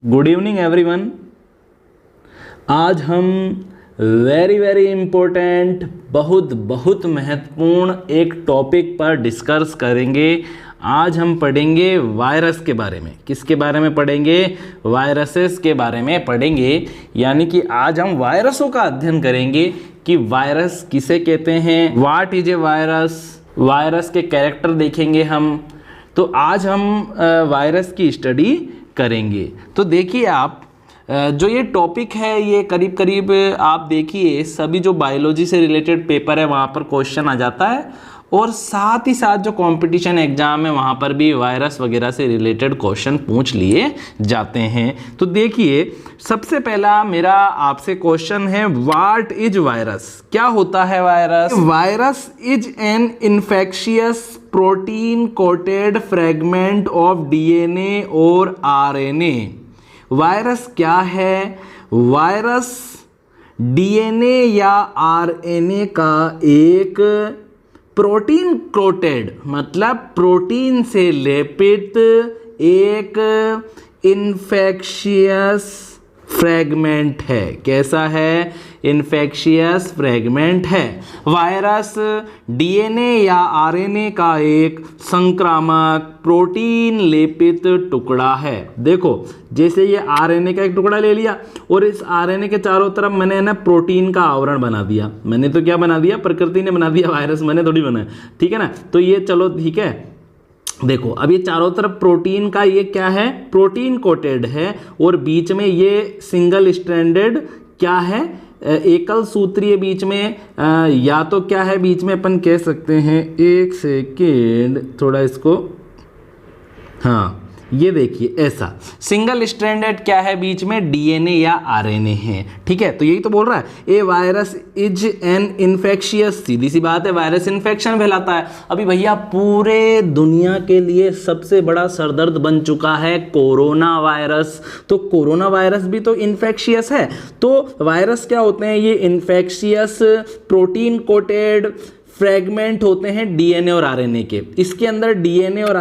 Good evening everyone. आज हम very important बहुत महत्वपूर्ण एक टॉपिक पर डिस्कस करेंगे। आज हम पढ़ेंगे वायरस के बारे में। किसके बारे में पढ़ेंगे? वायरसेस के बारे में पढ़ेंगे। यानी कि आज हम वायरसों का अध्ययन करेंगे कि वायरस किसे कहते हैं, what is a virus, virus के कैरेक्टर देखेंगे हम। तो आज हम वायरस की स्टडी करेंगे। तो देखिए आप जो ये टॉपिक है ये करीब आप देखिए सभी जो बायोलॉजी से रिलेटेड पेपर है वहाँ पर क्वेश्चन आ जाता है, और साथ ही साथ जो कंपटीशन एग्जाम है वहाँ पर भी वायरस वगैरह से रिलेटेड क्वेश्चन पूछ लिए जाते हैं। तो देखिए सबसे पहला मेरा आपसे क्वेश्चन है, व्हाट इज वायरस? क्या होता है virus? Virus is an infectious protein coated fragment of DNA और आरएनए। वायरस क्या है? वायरस डीएनए या आरएनए का एक प्रोटीन कोटेड मतलब प्रोटीन से लेपित एक इन्फेक्शियस फ्रैगमेंट है। कैसा है? इन्फेक्शियस फ्रैगमेंट है। वायरस डीएनए या आरएनए का एक संक्रामक प्रोटीन लेपित टुकड़ा है। देखो जैसे ये आरएनए का एक टुकड़ा ले लिया और इस आरएनए के चारों तरफ मैंने ना प्रोटीन का आवरण बना दिया। मैंने तो क्या बना दिया? प्रकृति ने बना दिया, वायरस मैंने थोड़ी बनाया। ठीक है ना? तो ये चलो ठीक है। देखो अब ये चारों तरफ प्रोटीन का ये क्या है? प्रोटीन कोटेड है, और बीच में ये सिंगल स्ट्रैंडेड क्या है? एकल सूत्रीय बीच में या तो क्या है बीच में अपन कह सकते हैं, एक सेकेंड थोड़ा इसको, हाँ ये देखिए ऐसा सिंगल स्ट्रैंडेड क्या है बीच में? डीएनए या आरएनए है। ठीक है, तो यही तो बोल रहा है ए वायरस इज एन इन्फेक्शियस। सीधी सी बात है, वायरस इन्फेक्शन फैलाता है। अभी भैया पूरे दुनिया के लिए सबसे बड़ा सरदर्द बन चुका है कोरोना वायरस। तो कोरोना वायरस भी तो इन्फेक्शियस है। तो वायरस क्या होते हैं? ये इन्फेक्शियस प्रोटीन कोटेड फ्रेगमेंट होते हैं डीएनए और आरएनए के। इसके अंदर डीएनए और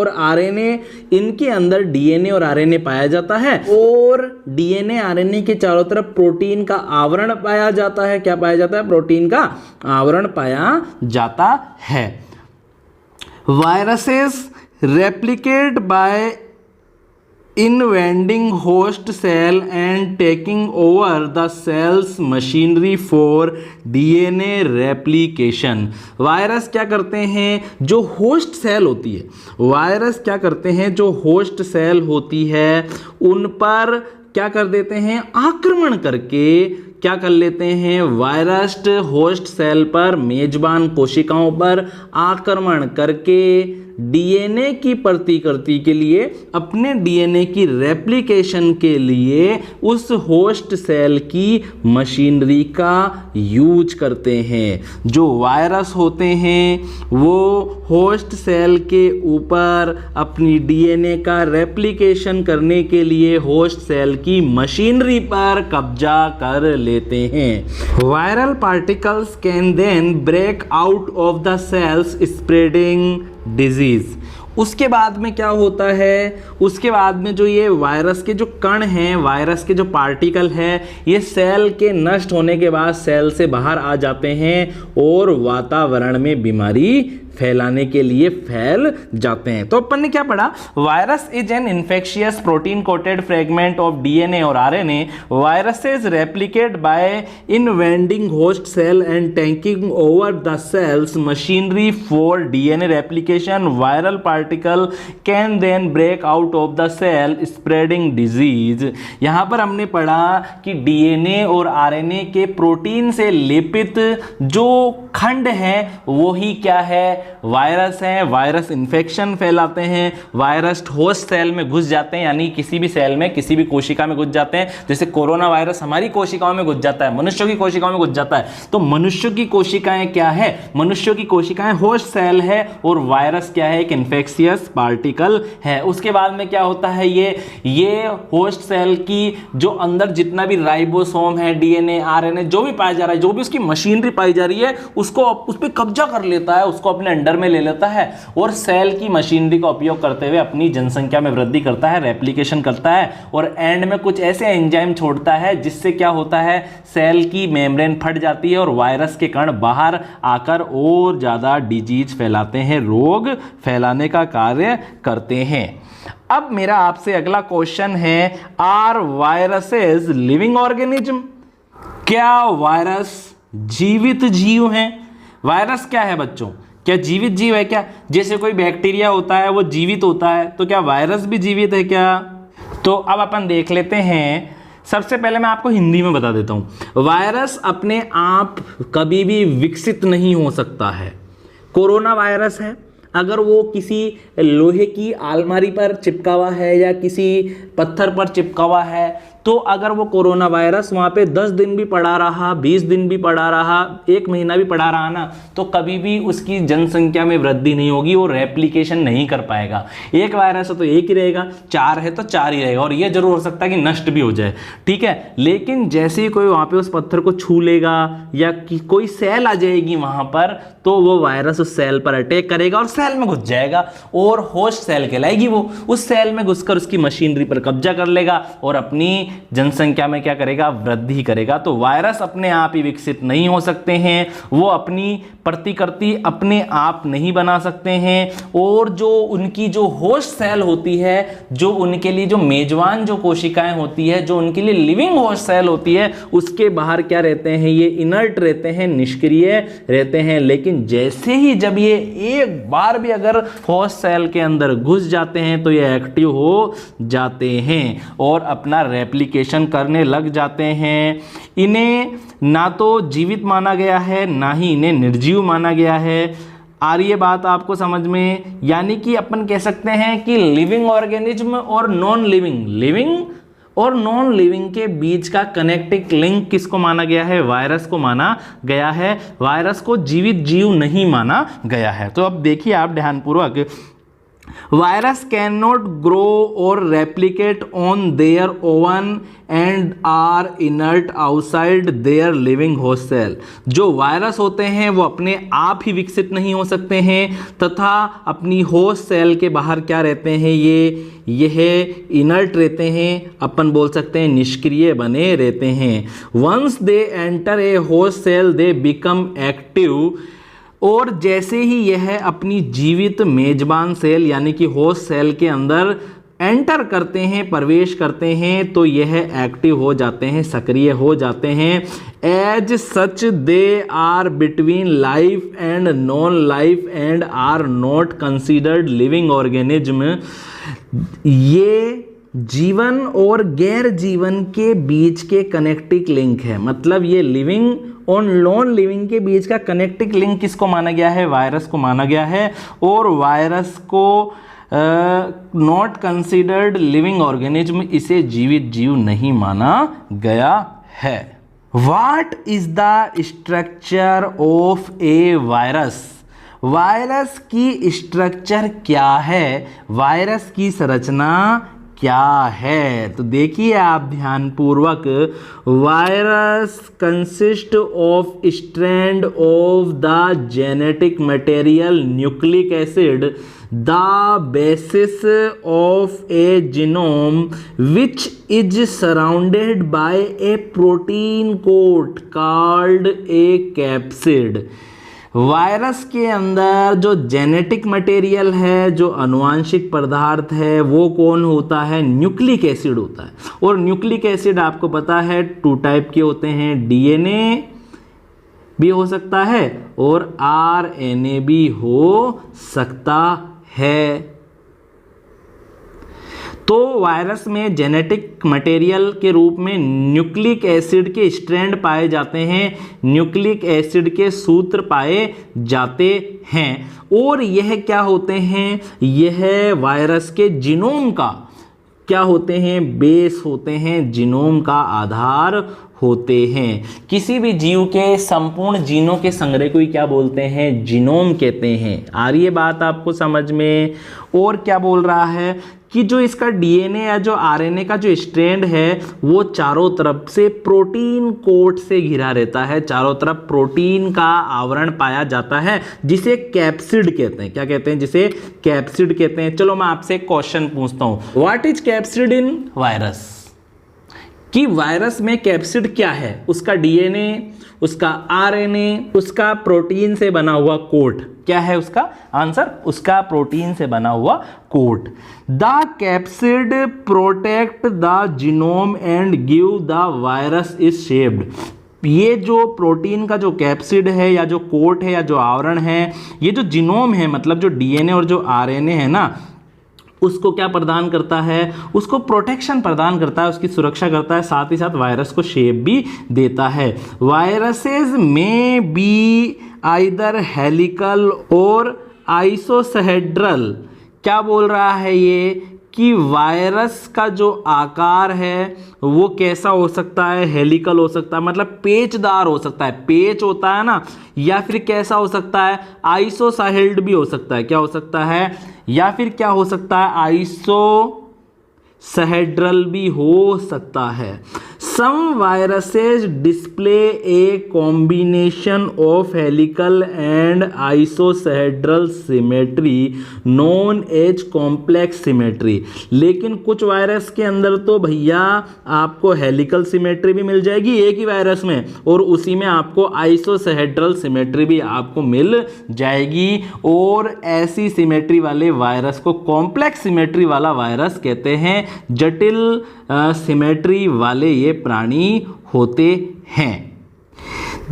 आरएनए इनके अंदर डीएनए और आरएनए पाया जाता है, और डीएनए आरएनए के चारों तरफ प्रोटीन का आवरण पाया जाता है। क्या पाया जाता है? प्रोटीन का आवरण पाया जाता है। Viruses replicate by invading host cell and taking over the cell's machinery for DNA replication। Virus क्या करते हैं? जो होस्ट सेल होती है, वायरस क्या करते हैं? जो होस्ट सेल होती है उन पर क्या कर देते हैं? आक्रमण करके क्या कर लेते हैं? वायरस होस्ट सेल पर, मेजबान कोशिकाओं पर आक्रमण करके डीएनए की प्रतिकृति के लिए, अपने डीएनए की रेप्लिकेशन के लिए उस होस्ट सेल की मशीनरी का यूज करते हैं। जो वायरस होते हैं वो होस्ट सेल के ऊपर अपनी डीएनए का रेप्लिकेशन करने के लिए होस्ट सेल की मशीनरी पर कब्जा कर लेते हैं। Viral particles can then break out of the cells spreading disease. उसके बाद में क्या होता है? उसके बाद में जो ये वायरस के जो कण हैं, वायरस के जो पार्टिकल हैं, ये सेल के नष्ट होने के बाद सेल से बाहर आ जाते हैं और वातावरण में बीमारी फैलाने के लिए फैल जाते हैं। तो अपन ने क्या पढ़ा? Virus is an infectious protein coated fragment of DNA और RNA. Viruses replicate by invading host cell and taking over the cell's machinery for DNA replication. Viral particle can then break out of the cell spreading disease. यहां पर हमने पढ़ा कि DNA और RNA के protein से लेपित जो खंड है वो ही क्या है? वायरस है। वायरस इन्फेक्शन फैलाते हैं। वायरस होस्ट सेल में घुस जाते हैं, यानी किसी भी सेल में, किसी भी कोशिका में घुस जाते हैं। जैसे कोरोना वायरस हमारी कोशिकाओं में घुस जाता है, मनुष्यों की कोशिकाओं में घुस जाता है। तो मनुष्यों की कोशिकाएं क्या है? मनुष्यों की कोशिकाएं होस्ट सेल है, और वायरस क्या है? एक इन्फेक्शियस पार्टिकल है। उसके बाद में क्या होता है? ये होस्ट सेल की जो अंदर जितना भी राइबोसोम है, डीएनए, आरएनए जो भी पाया जा रहा है, जो भी उसकी मशीनरी पाई जा रही है, उसको उस पर कब्जा कर लेता है, उसको अपने अपने अंडर में ले लेता है और सेल की मशीनरी का उपयोग करते हुए अपनी जनसंख्या में वृद्धि करता है, रेप्लिकेशन करता है और एंड में कुछ ऐसे एंजाइम छोड़ता है जिससे क्या होता है, सेल की मेम्ब्रेन फट जाती है और वायरस के कण बाहर आकर और ज़्यादा डिजीज फैलाते हैं, रोग फैलाने का कार्य करते हैं। अब मेरा आपसे अगला क्वेश्चन है, आर वायरसेस लिविंग ऑर्गेनिज्म? क्या वायरस जीवित जीव हैं? वायरस क्या है बच्चों? क्या जीवित जीव है क्या? जैसे कोई बैक्टीरिया होता है वो जीवित होता है, तो क्या वायरस भी जीवित है क्या? तो अब अपन देख लेते हैं। सबसे पहले मैं आपको हिंदी में बता देता हूं, वायरस अपने आप कभी भी विकसित नहीं हो सकता है। कोरोना वायरस है, अगर वो किसी लोहे की अलमारी पर चिपका हुआ है या किसी पत्थर पर चिपका हुआ है, तो अगर वो कोरोना वायरस वहाँ पे 10 दिन भी पड़ा रहा, 20 दिन भी पड़ा रहा, 1 महीना भी पड़ा रहा ना, तो कभी भी उसकी जनसंख्या में वृद्धि नहीं होगी और रेप्लिकेशन नहीं कर पाएगा। एक वायरस है तो एक ही रहेगा, 4 है तो 4 ही रहेगा और ये जरूर हो सकता है कि नष्ट भी हो जाए, ठीक है। लेकिन जैसे ही कोई वहाँ पे उस पत्थर को छू लेगा या कोई सेल आ जाएगी वहाँ पर, तो वो वायरस उस सेल पर अटैक करेगा और सेल में घुस जाएगा और होस्ट सेल कहलाएगी वो। उस सेल में घुसकर उसकी मशीनरी पर कब्जा कर लेगा और अपनी जनसंख्या में क्या करेगा, वृद्धि करेगा। तो वायरस अपने आप ही विकसित नहीं हो सकते हैं, वो अपनी प्रतिकृति अपने आप नहीं बना सकते हैं और जो उनकी जो होस्ट सेल होती है, जो उनके लिए जो मेजबान जो कोशिकाएं होती है, जो उनके लिए लिविंग होस्ट सेल होती है, उसके बाहर क्या रहते हैं, ये इनर्ट रहते हैं, निष्क्रिय रहते हैं। लेकिन जैसे ही जब ये एक बार भी अगर होस्ट सेल के अंदर घुस जाते हैं तो ये एक्टिव हो जाते हैं और अपना रेप्लिकेशन करने लग जाते हैं। इन्हें ना तो जीवित माना गया है, ना ही इन्हें निर्जीव माना गया है। आ रही है बात आपको समझ में? यानी कि अपन कह सकते हैं कि लिविंग ऑर्गेनिज्म और नॉन लिविंग, लिविंग और नॉन लिविंग के बीच का कनेक्टिंग लिंक किसको माना गया है? वायरस को माना गया है। वायरस को जीवित जीव नहीं माना गया है। तो अब देखिए आप ध्यानपूर्वक, वायरस कैन नॉट ग्रो और replicate on their own and are inert outside their living host cell. जो वायरस होते हैं वो अपने आप ही विकसित नहीं हो सकते हैं तथा अपनी होस्ट सेल के बाहर क्या रहते हैं, यह इनर्ट रहते हैं, अपन बोल सकते हैं निष्क्रिय बने रहते हैं। Once they enter a host cell they become active, और जैसे ही यह अपनी जीवित मेजबान सेल यानी कि होस्ट सेल के अंदर एंटर करते हैं, प्रवेश करते हैं, तो यह एक्टिव हो जाते हैं, सक्रिय हो जाते हैं। As such they are between life and non life and are not considered living organism. ये जीवन और गैर जीवन के बीच के कनेक्टिंग लिंक है। मतलब ये लिविंग और नॉन लिविंग के बीच का कनेक्टिंग लिंक किसको माना गया है? वायरस को माना गया है। और वायरस को नॉट कंसिडर्ड लिविंग ऑर्गेनिज्म, इसे जीवित जीव नहीं माना गया है। What is the structure of A virus? Virus की स्ट्रक्चर क्या है? वायरस की संरचना क्या है? तो देखिए आप ध्यानपूर्वक, virus consist of strand of the genetic material nucleic acid, the basis of a genome which is surrounded by a protein coat called a capsid. Virus के अंदर जो जेनेटिक मटेरियल है, जो अनुवांशिक पदार्थ है, वो कौन होता है? न्यूक्लिक एसिड होता है। और न्यूक्लिक एसिड आपको पता है 2 टाइप के होते हैं, डीएनए भी हो सकता है और आरएनए भी हो सकता है। तो वायरस में जेनेटिक मटेरियल के रूप में न्यूक्लिक एसिड के स्ट्रैंड पाए जाते हैं, न्यूक्लिक एसिड के सूत्र पाए जाते हैं। और यह क्या होते हैं? यह वायरस के जीनोम का क्या होते हैं? बेस होते हैं, जीनोम का आधार होते हैं। किसी भी जीव के संपूर्ण जीनों के संग्रह को ही क्या बोलते हैं? जीनोम कहते हैं। आ रही है बात आपको समझ में? और क्या बोल रहा है कि जो इसका डीएनए या जो आरएनए का जो स्ट्रैंड है वो चारों तरफ से प्रोटीन कोट से घिरा रहता है, चारों तरफ प्रोटीन का आवरण पाया जाता है जिसे कैप्सिड कहते हैं। क्या कहते हैं? जिसे कैप्सिड कहते हैं। चलो मैं आपसे एक क्वेश्चन पूछता हूं, what is capsid in virus? कि वायरस में कैप्सिड क्या है? उसका डीएनए, उसका आरएनए, उसका प्रोटीन से बना हुआ कोट। क्या है उसका आंसर? उसका प्रोटीन से बना हुआ coat. The capsid protect the genome and give the virus is shaped. ये जो प्रोटीन का जो कैप्सिड है या जो कोट है या जो आवरण है, ये जो जीनोम है मतलब जो डीएनए और जो आरएनए है ना, उसको क्या प्रदान करता है? उसको प्रोटेक्शन प्रदान करता है, उसकी सुरक्षा करता है, साथ ही साथ वायरस को शेप भी देता है। वायरसेस में बी आइदर हेलिकल और आइसोहेड्रल। क्या बोल रहा है ये? कि वायरस का जो आकार है वो कैसा हो सकता है? हेलिकल हो सकता है, मतलब पेचदार हो सकता है, पेच होता है ना, या फिर कैसा हो सकता है? आइसोहेल्ड भी हो सकता है। क्या हो सकता है? या फिर क्या हो सकता है? आइसोहेड्रल भी हो सकता है। Some viruses display a combination of helical and icosahedral symmetry known as complex symmetry. लेकिन कुछ वायरस के अंदर तो भैया आपको हेलिकल सिमेट्री भी मिल जाएगी एक ही वायरस में, और उसी में आपको आइसोहेड्रल सिमेट्री भी आपको मिल जाएगी। और ऐसी सिमेट्री वाले वायरस को कॉम्प्लेक्स सिमेट्री वाला वायरस कहते हैं। जटिल सिमेट्री वाले ये प्राणी होते हैं।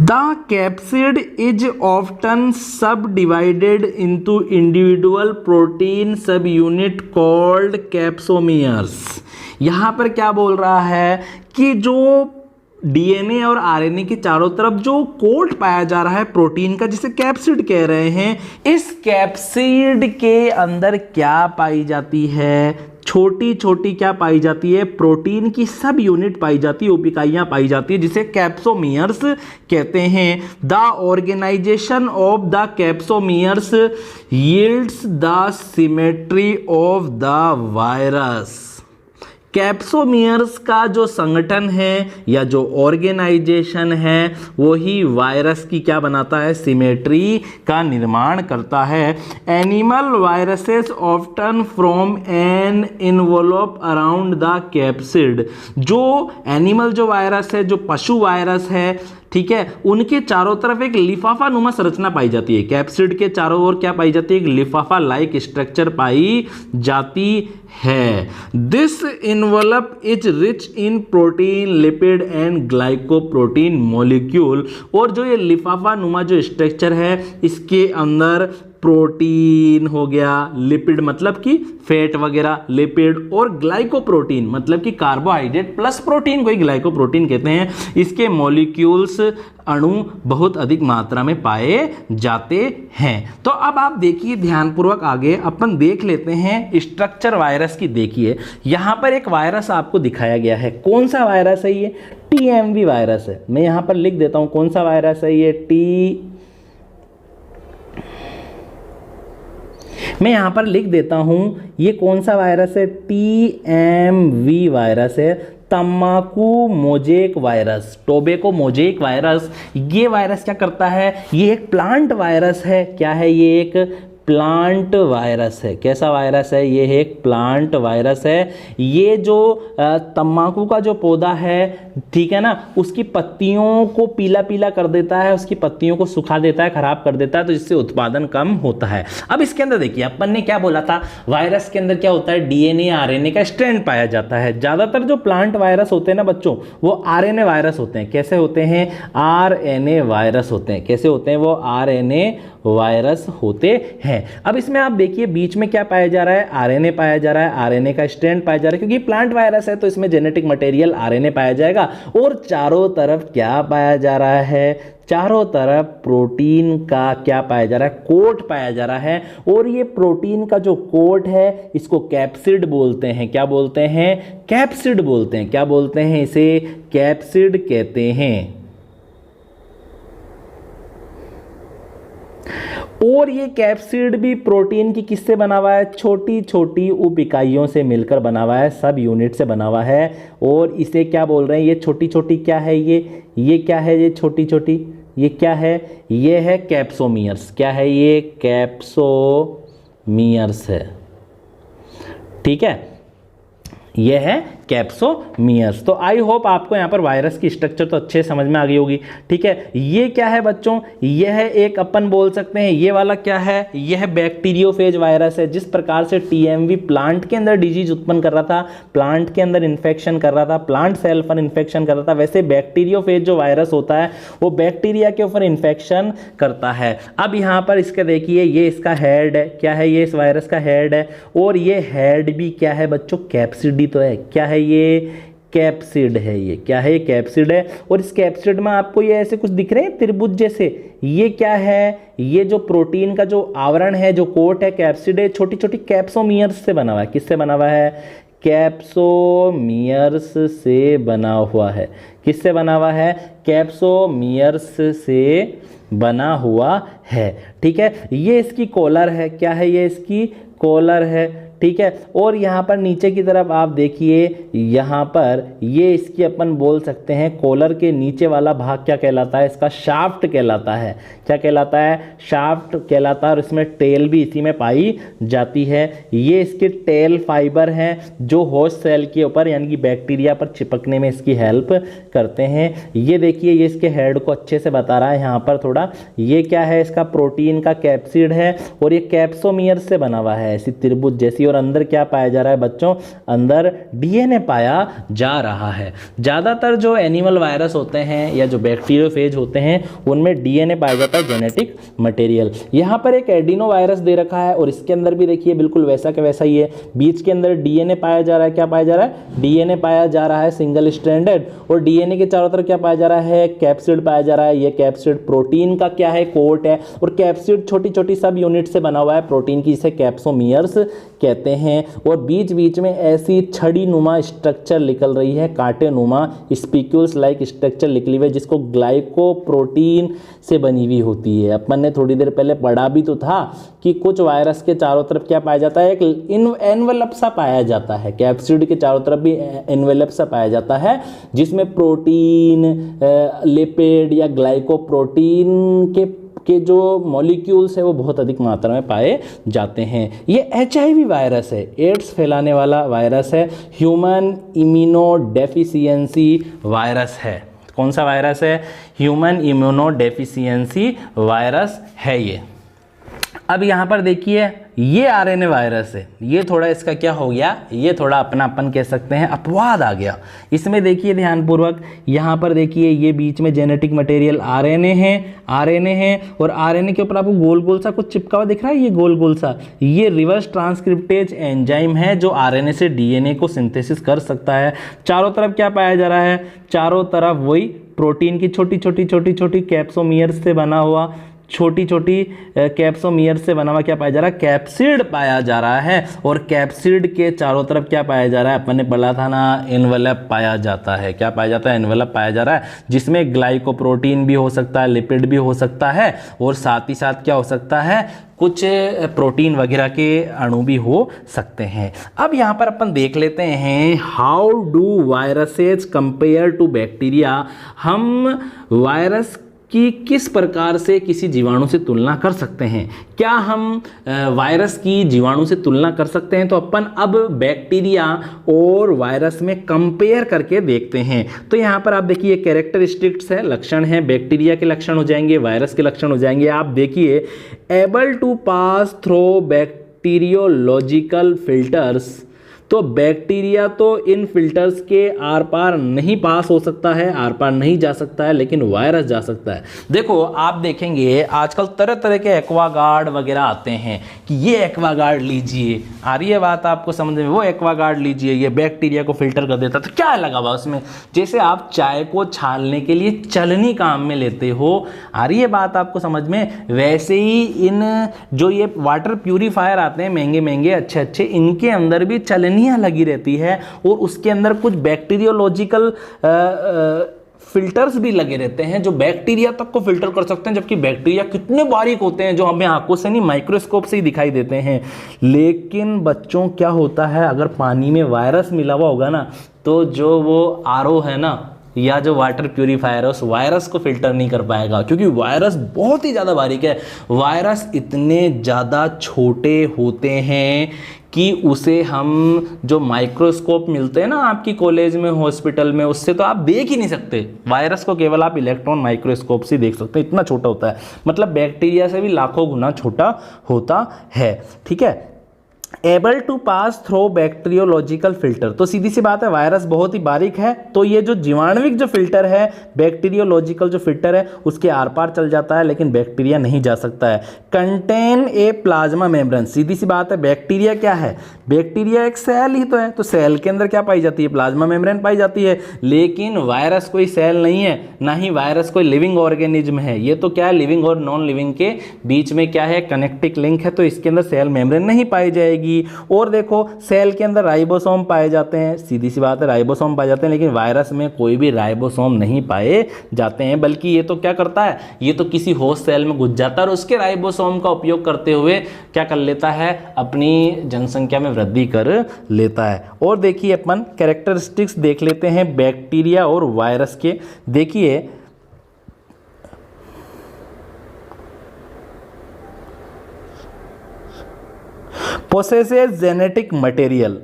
द कैप्सिड इज ऑफ्टन सब डिवाइडेड इंटू इंडिविजुअल प्रोटीन सब यूनिट कॉल्ड कैप्सोमियर्स। यहां पर क्या बोल रहा है कि जो डीएनए और आरएनए के चारों तरफ जो कोट पाया जा रहा है प्रोटीन का, जिसे कैप्सिड कह रहे हैं, इस कैप्सिड के अंदर क्या पाई जाती है? छोटी छोटी क्या पाई जाती है? प्रोटीन की सब यूनिट पाई जाती है, उपिकाइयां पाई जाती है, जिसे कैप्सोमियर्स कहते हैं। The organization of the capsomeres yields the symmetry of the virus. Capsomeres का जो संगठन है या जो ऑर्गेनाइजेशन है वही वायरस की क्या बनाता है? सिमेट्री का निर्माण करता है। Animal viruses often from an involve around the capsid. जो एनिमल जो वायरस है, जो पशु वायरस है, ठीक है, उनके चारों तरफ एक लिफाफा नुमा संरचना पाई जाती है। कैप्सिड के चारों ओर क्या पाई जाती है? एक लिफाफा लाइक स्ट्रक्चर पाई जाती है। This involve is rich in protein, lipid and glycoprotein molecule. और जो ये लिफाफा नुमा जो स्ट्रक्चर है, इसके अंदर प्रोटीन हो गया, लिपिड मतलब कि फैट वगैरह, लिपिड, और ग्लाइकोप्रोटीन मतलब कि कार्बोहाइड्रेट प्लस प्रोटीन को ही ग्लाइकोप्रोटीन कहते हैं। इसके मॉलिक्यूल्स अणु बहुत अधिक मात्रा में पाए जाते हैं। तो अब आप देखिए ध्यानपूर्वक, आगे अपन देख लेते हैं स्ट्रक्चर वायरस की। देखिए यहां पर एक वायरस आपको दिखाया गया है। कौन सा वायरस है ये? टीएमवी वायरस है। मैं यहां पर लिख देता हूं कौन सा वायरस है ये। मैं यहां पर लिख देता हूं ये कौन सा वायरस है? टीएमवी वायरस है। तंबाकू mosaic virus, tobacco mosaic virus. ये वायरस क्या करता है? ये एक प्लांट वायरस है। क्या है? ये एक प्लांट वायरस है। कैसा वायरस है? ये एक प्लांट वायरस है। ये जो तंबाकू का जो पौधा है, ठीक है ना, उसकी पत्तियों को पीला पीला कर देता है, उसकी पत्तियों को सुखा देता है, खराब कर देता है, तो जिससे उत्पादन कम होता है। अब इसके अंदर देखिए, अपन ने क्या बोला था? वायरस के अंदर क्या होता है? डीएनए आरएनए का स्ट्रैंड पाया जाता है। ज्यादातर जो प्लांट वायरस होते हैं ना बच्चों, वो आरएनए वायरस होते हैं। कैसे होते हैं? आरएनए वायरस होते हैं। कैसे होते हैं? वो आरएनए वायरस होते हैं। अब इसमें आप देखिए बीच में क्या पाया जा रहा है? आरएनए पाया जा रहा है, आरएनए का स्ट्रैंड पाया जा रहा है, क्योंकि प्लांट वायरस है तो इसमें जेनेटिक मटेरियल आरएनए पाया जाएगा। और चारों तरफ क्या पाया जा रहा है? चारों तरफ प्रोटीन का क्या पाया जा रहा है? कोट पाया जा रहा है। और ये प्रोटीन का जो कोट है इसको कैप्सिड बोलते हैं। क्या बोलते हैं? कैप्सिड बोलते हैं। क्या बोलते हैं? इसे कैप्सिड कहते हैं। और ये कैप्सिड भी प्रोटीन की किससे बना हुआ है? छोटी छोटी उप इकाइयों से मिलकर बना हुआ है, सब यूनिट से बना हुआ है। और इसे क्या बोल रहे हैं? ये छोटी छोटी क्या है? ये क्या है? ये छोटी छोटी ये क्या है? ये है कैप्सोमियर्स। क्या है ये? कैप्सोमियर्स है। ठीक है, ये है कैप्सोमियर्स। तो आई होप आपको यहाँ पर वायरस की स्ट्रक्चर तो अच्छे समझ में आ गई होगी। ठीक है, ये क्या है बच्चों? ये है एक अपन बोल सकते हैं, ये वाला क्या है? ये है बैक्टीरियोफेज वायरस है। जिस प्रकार से टीएमवी प्लांट के अंदर डिजीज उत्पन्न कर रहा था, प्लांट के अंदर इन्फेक्शन कर रहा था, प्लांट सेल पर इन्फेक्शन कर रहा था, वैसे बैक्टीरियोफेज जो वायरस होता है वो बैक्टीरिया के ऊपर इन्फेक्शन करता है। अब यहाँ पर इसका देखिए, ये इसका हेड है। क्या है? ये इस वायरस का हेड है। और ये हेड भी क्या है बच्चों? कैप्सिड ही तो है। क्या है? ये कैप्सिड है। ये क्या है? ये कैप्सिड है। और इस कैप्सिड में आपको ये ऐसे कुछ दिख रहे हैं त्रिभुज जैसे, ये क्या है? ये जो प्रोटीन का जो आवरण है, जो कोट है, कैप्सिड है, छोटी छोटी कैप्सोमियर्स से बना हुआ है। किससे बना हुआ है? कैप्सोमियर्स से बना हुआ है। किससे बना हुआ है? कैप्सोमियर्स से बना हुआ है। ठीक है, ये इसकी कॉलर है। क्या है? ये इसकी कॉलर है। ठीक है, और यहाँ पर नीचे की तरफ आप देखिए, यहाँ पर ये इसकी अपन बोल सकते हैं कॉलर के नीचे वाला भाग क्या कहलाता है? इसका शाफ्ट कहलाता है। क्या कहलाता है? शाफ्ट कहलाता है। और इसमें टेल भी इसी में पाई जाती है। ये इसके टेल फाइबर हैं जो होस्ट सेल के ऊपर यानी कि बैक्टीरिया पर चिपकने में इसकी हेल्प करते हैं। ये देखिए, ये इसके हेड को अच्छे से बता रहा है यहाँ पर थोड़ा। ये क्या है? इसका प्रोटीन का कैप्सिड है और ये कैप्सोमियर से बना हुआ है, ऐसी त्रिभुज जैसी। और अंदर क्या पाया जा रहा है बच्चों? अंदर डीएनए पाया जा रहा है। ज़्यादातर जो एनिमल वायरस होते हैं या जो बैक्टीरियोफेज होते हैं उनमें डीएनए पाया जाता है, जेनेटिक मटेरियल। यहाँ पर एक एडिनो वायरस दे रखा है और इसके अंदर भी देखिए बिल्कुल वैसा का वैसा ही है। बीच के अंदर डीएनए पाया जा रहा है। क्या पाया जा रहा है? डीएनए पाया जा रहा है, सिंगल स्ट्रैंडेड। और डीएनए के चारों तरफ क्या पाया जा रहा है? कैप्सिड पाया जा रहा है। ये कैप्सिड प्रोटीन का क्या है? कोट है। और कैप्सिड छोटी छोटी सब यूनिट से बना हुआ है प्रोटीन की, इसे कैप्सोमियर्स कहते हैं। और बीच बीच में ऐसी छड़ी नुमा स्ट्रक्चर निकल रही है, कांटे नुमा स्पिक्यूल्स लाइक स्ट्रक्चर निकली हुई है, जिसको ग्लाइकोप्रोटीन से बनी हुई होती है। अपन ने थोड़ी देर पहले पढ़ा भी तो था कि कुछ वायरस के चारों तरफ क्या पाया जाता है? एक एनवेलप सा पाया जाता है। कैप्सिड के चारों तरफ भी एनवेलप सा पाया जाता है, जिसमें प्रोटीन, लिपिड या ग्लाइकोप्रोटीन के जो मॉलिक्यूल्स है वो बहुत अधिक मात्रा में पाए जाते हैं। ये एचआईवी वायरस है, एड्स फैलाने वाला वायरस है, ह्यूमन इम्यूनोडेफिशिएंसी वायरस है। कौन सा वायरस है? ह्यूमन इम्यूनोडेफिशिएंसी वायरस है ये। अब यहाँ पर देखिए, ये आरएनए वायरस है। ये थोड़ा इसका क्या हो गया? ये थोड़ा अपनापन कह सकते हैं, अपवाद आ गया इसमें। देखिए ध्यानपूर्वक, यहाँ पर देखिए, ये बीच में जेनेटिक मटेरियल आरएनए है और आरएनए के ऊपर आपको गोल गोल सा कुछ चिपका हुआ दिख रहा है। ये गोल गोल सा, ये रिवर्स ट्रांसक्रिप्टेज एंजाइम है जो आरएनए से डीएनए को सिंथेसिस कर सकता है। चारों तरफ क्या पाया जा रहा है? चारों तरफ वही प्रोटीन की छोटी छोटी कैप्सोमियर्स से बना हुआ, छोटी छोटी कैप्सोमियर से बना हुआ क्या पाया जा रहा है? कैप्सिड पाया जा रहा है। और कैप्सिड के चारों तरफ क्या पाया जा रहा है? अपन ने पढ़ा था ना, एनवेलप पाया जाता है। क्या पाया जाता है? एनवेलप पाया जा रहा है, जिसमें ग्लाइकोप्रोटीन भी हो सकता है, लिपिड भी हो सकता है, और साथ ही साथ क्या हो सकता है? कुछ प्रोटीन वगैरह के अणु भी हो सकते हैं। अब यहाँ पर अपन देख लेते हैं, how do viruses compare to bacteria. हम वायरस कि किस प्रकार से किसी जीवाणु से तुलना कर सकते हैं। क्या हम वायरस की जीवाणु से तुलना कर सकते हैं? तो अपन अब बैक्टीरिया और वायरस में कंपेयर करके देखते हैं। तो यहाँ पर आप देखिए, कैरेक्टरिस्टिक्स है, लक्षण है। बैक्टीरिया के लक्षण हो जाएंगे, वायरस के लक्षण हो जाएंगे। आप देखिए, able to pass through bacteriological filters. तो बैक्टीरिया तो इन फिल्टर्स के आर पार नहीं पास हो सकता है, आर पार नहीं जा सकता है, लेकिन वायरस जा सकता है। देखो, आप देखेंगे आजकल तरह तरह के एक्वागार्ड वगैरह आते हैं कि ये एक्वागार्ड लीजिए, आ रही है बात आपको समझ में? वो एक्वागार्ड लीजिए, ये बैक्टीरिया को फिल्टर कर देता। तो क्या लगा हुआ उसमें? जैसे आप चाय को छानने के लिए चलनी काम में लेते हो, आ रही है बात आपको समझ में? वैसे ही इन जो ये वाटर प्यूरीफायर आते हैं महंगे महंगे अच्छे अच्छे, इनके अंदर भी चलनी लगी रहती है और उसके अंदर कुछ बैक्टीरियोलॉजिकल फिल्टर्स भी लगे रहते हैं जो बैक्टीरिया तक को फिल्टर कर सकते हैं, जबकि बैक्टीरिया कितने बारीक होते हैं जो हमें आंखों से नहीं माइक्रोस्कोप से ही दिखाई देते हैं। लेकिन बच्चों क्या होता है, अगर पानी में वायरस मिला हुआ होगा ना, तो जो वो आरओ है ना या जो वाटर प्यूरिफायर है उस वायरस को फिल्टर नहीं कर पाएगा, क्योंकि वायरस बहुत ही ज़्यादा बारीक है। वायरस इतने ज़्यादा छोटे होते हैं कि उसे हम जो माइक्रोस्कोप मिलते हैं ना आपकी कॉलेज में हॉस्पिटल में, उससे तो आप देख ही नहीं सकते। वायरस को केवल आप इलेक्ट्रॉन माइक्रोस्कोप से देख सकते हैं, इतना छोटा होता है। मतलब बैक्टीरिया से भी लाखों गुना छोटा होता है। ठीक है, able to pass through bacteriological filter, तो सीधी सी बात है वायरस बहुत ही बारीक है, तो ये जो जीवाणुविक जो फिल्टर है, बैक्टीरियोलॉजिकल जो फिल्टर है, उसके आर पार चल जाता है, लेकिन बैक्टीरिया नहीं जा सकता है। कंटेन ए प्लाज्मा मेम्ब्रेन, सीधी सी बात है बैक्टीरिया क्या है, बैक्टीरिया एक सेल ही तो है, तो सेल के अंदर क्या पाई जाती है, प्लाज्मा मेम्ब्रेन पाई जाती है। लेकिन वायरस कोई सेल नहीं है, ना ही वायरस कोई लिविंग ऑर्गेनिज्म है। ये तो क्या है, लिविंग और नॉन लिविंग के बीच में क्या है, कनेक्टिक लिंक है, तो इसके अंदर सेल मेम्ब्रेन नहीं पाई जाएगी। और देखो सेल के अंदर राइबोसोम पाए जाते हैं, सीधी सी बात है राइबोसोम पाए जाते हैं, लेकिन वायरस में कोई भी राइबोसोम नहीं पाए जाते हैं। बल्कि ये तो क्या करता है, ये तो किसी होस्ट सेल में घुस जाता है और उसके राइबोसोम का उपयोग करते हुए क्या कर लेता है, अपनी जनसंख्या में वृद्धि कर लेता है। और देखिए अपन कैरेक्टरिस्टिक्स देख लेते हैं बैक्टीरिया और वायरस के। देखिए पोसेसेस जेनेटिक मटेरियल,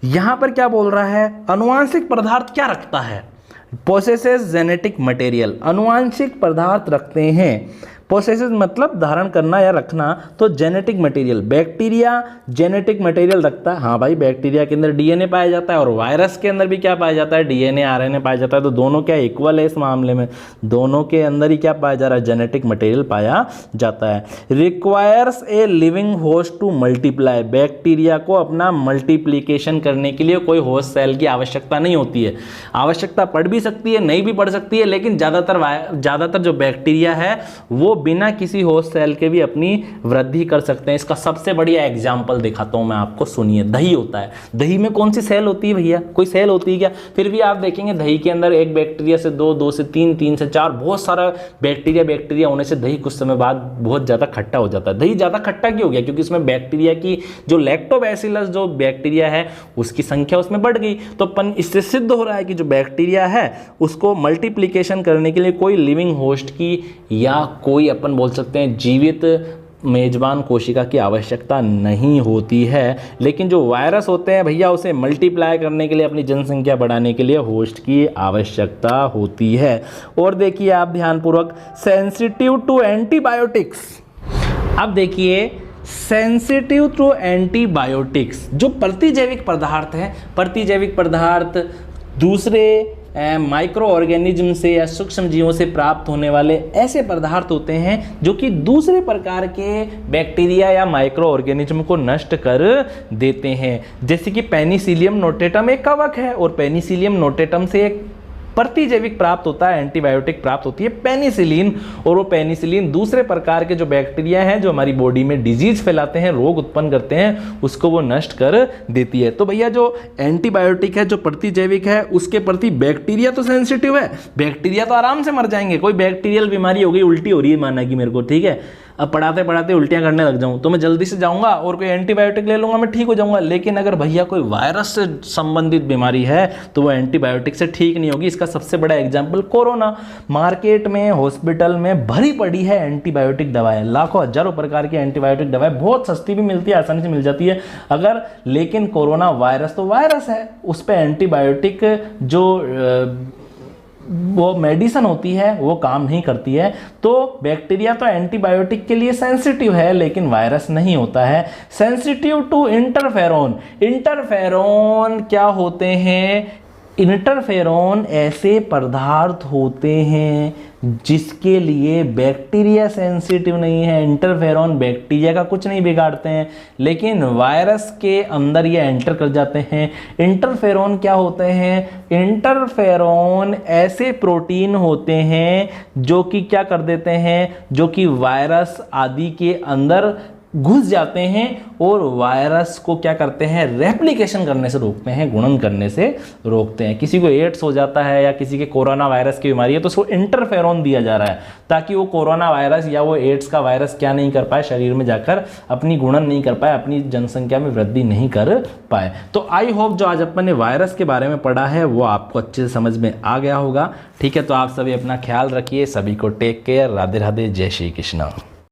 यहां पर क्या बोल रहा है, अनुवांशिक पदार्थ क्या रखता है, पोसेसेस जेनेटिक मटेरियल, अनुवांशिक पदार्थ रखते हैं। पोसेसेस मतलब धारण करना या रखना, तो genetic material, bacteria genetic material रखता है। हाँ भाई, बैक्टीरिया के अंदर डीएनए पाया जाता है और वायरस के अंदर भी क्या पाया जाता है, डीएनए आरएनए पाया जाता है। तो दोनों क्या इक्वल है इस मामले में, दोनों के अंदर ही क्या पाया जा रहा है, जेनेटिक मटेरियल पाया जाता है। Requires a living host to multiply, bacteria को अपना मल्टीप्लीकेशन करने के लिए कोई होस्ट सेल की आवश्यकता नहीं होती है। आवश्यकता पड़ भी सकती है, नहीं भी पड़ सकती है, लेकिन ज़्यादातर जो बैक्टीरिया है वो बिना किसी होस्ट सेल के भी अपनी वृद्धि कर सकते हैं। इसका सबसे बढ़िया एग्जांपल दिखाता हूं मैं आपको, सुनिए। दही होता है, दही में कौन सी सेल होती है भैया, कोई सेल होती है क्या? फिर भी आप देखेंगे दही के अंदर एक बैक्टीरिया से दो, दो से तीन, तीन से चार, बहुत सारा बैक्टीरिया होने से दही कुछ समय बाद बहुत ज़्यादा खट्टा हो जाता है। दही ज़्यादा खट्टा क्यों हो गया? क्योंकि उसमें बैक्टीरिया की जो लैक्टोबैसिलस जो बैक्टीरिया है उसकी संख्या उसमें बढ़ गई। तो अपन इससे सिद्ध हो रहा है कि जो बैक्टीरिया है उसको मल्टीप्लिकेशन करने के लिए कोई लिविंग होस्ट की या कोई अपन बोल सकते हैं जीवित मेजबान कोशिका की आवश्यकता नहीं होती है। लेकिन जो वायरस होते हैं भैया, उसे मल्टीप्लाई करने के लिए, अपनी जनसंख्या बढ़ाने के लिए होस्ट की आवश्यकता होती है। और देखिए आप ध्यानपूर्वक, सेंसिटिव टू एंटीबायोटिक्स। अब देखिए सेंसिटिव टू एंटीबायोटिक्स, जो प्रतिजैविक पदार्थ है, प्रतिजैविक पदार्थ दूसरे माइक्रो ऑर्गेनिज्म से या सूक्ष्म जीवों से प्राप्त होने वाले ऐसे पदार्थ होते हैं जो कि दूसरे प्रकार के बैक्टीरिया या माइक्रो ऑर्गेनिज्म को नष्ट कर देते हैं। जैसे कि पेनिसिलियम नोटेटम एक कवक है और पेनिसिलियम नोटेटम से एक प्रतिजैविक प्राप्त होता है, एंटीबायोटिक प्राप्त होती है पेनिसिलिन, और वो पेनिसिलिन दूसरे प्रकार के जो बैक्टीरिया हैं जो हमारी बॉडी में डिजीज फैलाते हैं, रोग उत्पन्न करते हैं, उसको वो नष्ट कर देती है। तो भैया जो एंटीबायोटिक है, जो प्रतिजैविक है, उसके प्रति बैक्टीरिया तो सेंसिटिव है, बैक्टीरिया तो आराम से मर जाएंगे। कोई बैक्टीरियल बीमारी हो गई, उल्टी हो रही है माना कि मेरे को, ठीक है, अब पढ़ाते पढ़ाते उल्टियां करने लग जाऊं तो मैं जल्दी से जाऊंगा और कोई एंटीबायोटिक ले लूंगा, मैं ठीक हो जाऊंगा। लेकिन अगर भैया कोई वायरस से संबंधित बीमारी है तो वो एंटीबायोटिक से ठीक नहीं होगी। इसका सबसे बड़ा एग्जांपल कोरोना। मार्केट में, हॉस्पिटल में भरी पड़ी है एंटीबायोटिक दवाएं, लाखों हजारों प्रकार की एंटीबायोटिक दवाएं, बहुत सस्ती भी मिलती है, आसानी से मिल जाती है अगर। लेकिन कोरोना वायरस तो वायरस है, उस पर एंटीबायोटिक जो वो मेडिसिन होती है वो काम नहीं करती है। तो बैक्टीरिया तो एंटीबायोटिक के लिए सेंसिटिव है, लेकिन वायरस नहीं होता है। सेंसिटिव टू इंटरफेरोन, इंटरफेरोन क्या होते हैं? इंटरफेरोन ऐसे पदार्थ होते हैं जिसके लिए बैक्टीरिया सेंसिटिव नहीं है। इंटरफेरोन बैक्टीरिया का कुछ नहीं बिगाड़ते हैं, लेकिन वायरस के अंदर ये एंटर कर जाते हैं। इंटरफेरोन क्या होते हैं? इंटरफेरोन ऐसे प्रोटीन होते हैं जो कि क्या कर देते हैं, जो कि वायरस आदि के अंदर घुस जाते हैं और वायरस को क्या करते हैं, रेप्लिकेशन करने से रोकते हैं, गुणन करने से रोकते हैं। किसी को एड्स हो जाता है या किसी के कोरोना वायरस की बीमारी है तो उसको इंटरफेरॉन दिया जा रहा है ताकि वो कोरोना वायरस या वो एड्स का वायरस क्या नहीं कर पाए, शरीर में जाकर अपनी गुणन नहीं कर पाए, अपनी जनसंख्या में वृद्धि नहीं कर पाए। तो आई होप जो आज अपन ने वायरस के बारे में पढ़ा है वो आपको अच्छे से समझ में आ गया होगा। ठीक है, तो आप सभी अपना ख्याल रखिए, सभी को टेक केयर, राधे राधे, जय श्री कृष्ण।